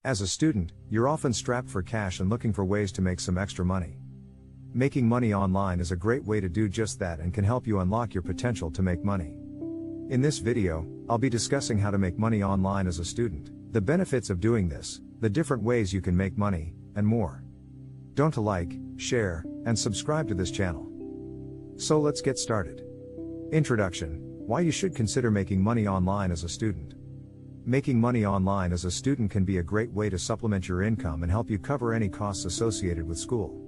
As a student, you're often strapped for cash and looking for ways to make some extra money. Making money online is a great way to do just that and can help you unlock your potential to make money. In this video, I'll be discussing how to make money online as a student, the benefits of doing this, the different ways you can make money, and more. Don't like, share, and subscribe to this channel. So let's get started. Introduction: why you should consider making money online as a student. Making money online as a student can be a great way to supplement your income and help you cover any costs associated with school.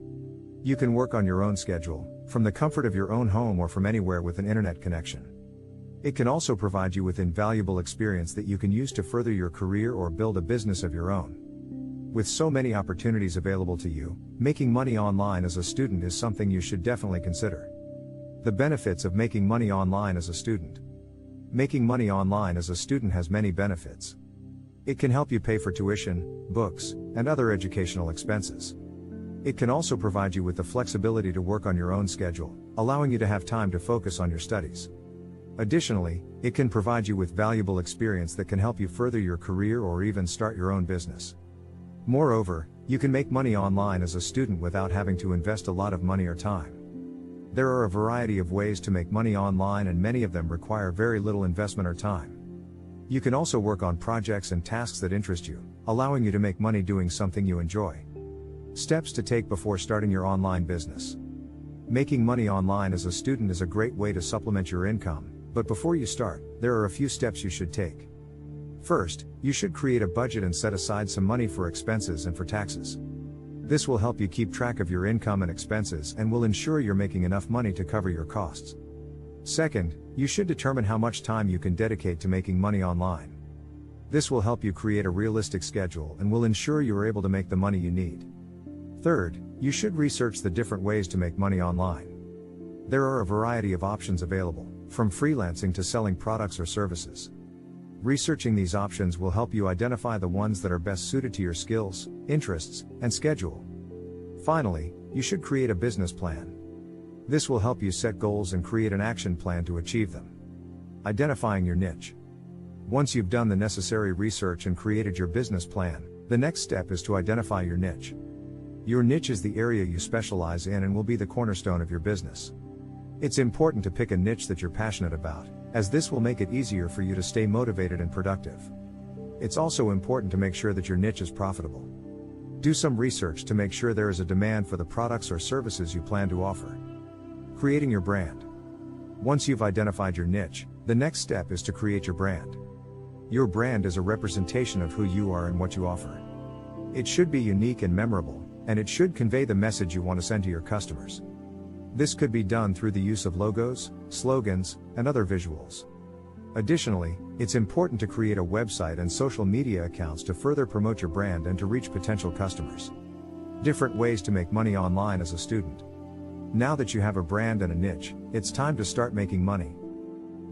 You can work on your own schedule, from the comfort of your own home or from anywhere with an internet connection. It can also provide you with invaluable experience that you can use to further your career or build a business of your own. With so many opportunities available to you, making money online as a student is something you should definitely consider. The benefits of making money online as a student. Making money online as a student has many benefits. It can help you pay for tuition, books, and other educational expenses. It can also provide you with the flexibility to work on your own schedule, allowing you to have time to focus on your studies. Additionally, it can provide you with valuable experience that can help you further your career or even start your own business. Moreover, you can make money online as a student without having to invest a lot of money or time. There are a variety of ways to make money online, and many of them require very little investment or time. You can also work on projects and tasks that interest you, allowing you to make money doing something you enjoy. Steps to take before starting your online business. Making money online as a student is a great way to supplement your income, but before you start, there are a few steps you should take. First, you should create a budget and set aside some money for expenses and for taxes. This will help you keep track of your income and expenses and will ensure you're making enough money to cover your costs. Second, you should determine how much time you can dedicate to making money online. This will help you create a realistic schedule and will ensure you are able to make the money you need. Third, you should research the different ways to make money online. There are a variety of options available, from freelancing to selling products or services. Researching these options will help you identify the ones that are best suited to your skills, interests, and schedule. Finally, you should create a business plan. This will help you set goals and create an action plan to achieve them. Identifying your niche. Once you've done the necessary research and created your business plan, the next step is to identify your niche. Your niche is the area you specialize in and will be the cornerstone of your business. It's important to pick a niche that you're passionate about, as this will make it easier for you to stay motivated and productive. It's also important to make sure that your niche is profitable. Do some research to make sure there is a demand for the products or services you plan to offer. Creating your brand. Once you've identified your niche, the next step is to create your brand. Your brand is a representation of who you are and what you offer. It should be unique and memorable, and it should convey the message you want to send to your customers. This could be done through the use of logos, slogans, and other visuals. Additionally, it's important to create a website and social media accounts to further promote your brand and to reach potential customers. Different ways to make money online as a student. Now that you have a brand and a niche, it's time to start making money.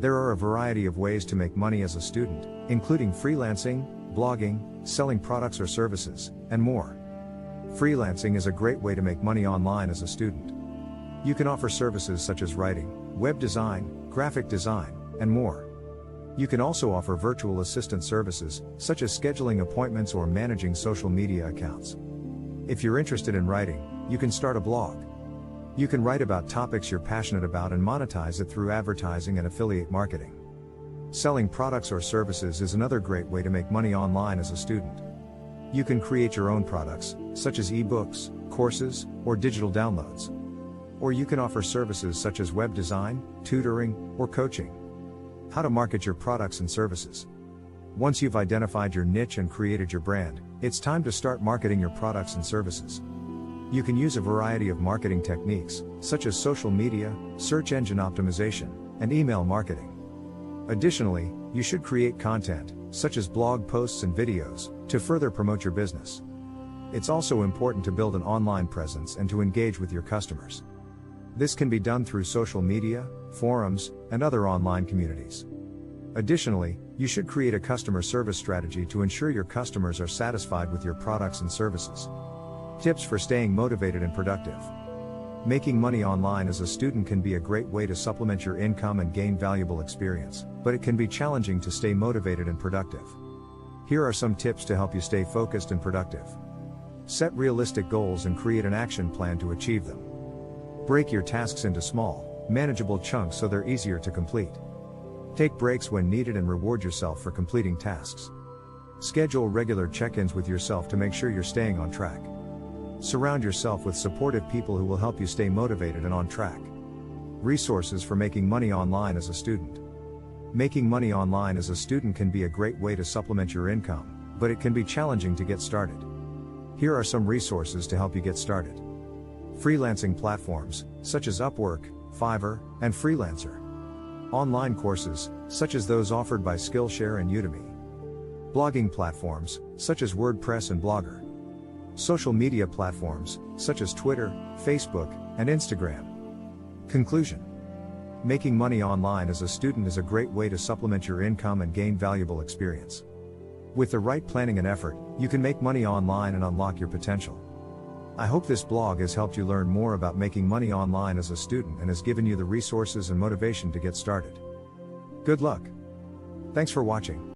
There are a variety of ways to make money as a student, including freelancing, blogging, selling products or services, and more. Freelancing is a great way to make money online as a student. You can offer services such as writing, web design, graphic design, and more. You can also offer virtual assistant services, such as scheduling appointments or managing social media accounts. If you're interested in writing, you can start a blog. You can write about topics you're passionate about and monetize it through advertising and affiliate marketing. Selling products or services is another great way to make money online as a student. You can create your own products, such as ebooks, courses, or digital downloads. Or you can offer services such as web design, tutoring, or coaching. How to market your products and services. Once you've identified your niche and created your brand, it's time to start marketing your products and services. You can use a variety of marketing techniques, such as social media, search engine optimization, and email marketing. Additionally, you should create content, such as blog posts and videos, to further promote your business. It's also important to build an online presence and to engage with your customers. This can be done through social media, forums, and other online communities. Additionally, you should create a customer service strategy to ensure your customers are satisfied with your products and services. Tips for staying motivated and productive. Making money online as a student can be a great way to supplement your income and gain valuable experience, but it can be challenging to stay motivated and productive. Here are some tips to help you stay focused and productive. Set realistic goals and create an action plan to achieve them. Break your tasks into small, manageable chunks so they're easier to complete. Take breaks when needed and reward yourself for completing tasks. Schedule regular check-ins with yourself to make sure you're staying on track. Surround yourself with supportive people who will help you stay motivated and on track. Resources for making money online as a student. Making money online as a student can be a great way to supplement your income, but it can be challenging to get started. Here are some resources to help you get started. Freelancing platforms, such as Upwork, Fiverr, and Freelancer. Online courses, such as those offered by Skillshare and Udemy. Blogging platforms, such as WordPress and Blogger. Social media platforms, such as Twitter, Facebook, and Instagram. Conclusion. Making money online as a student is a great way to supplement your income and gain valuable experience. With the right planning and effort, you can make money online and unlock your potential. I hope this blog has helped you learn more about making money online as a student and has given you the resources and motivation to get started. Good luck. Thanks for watching.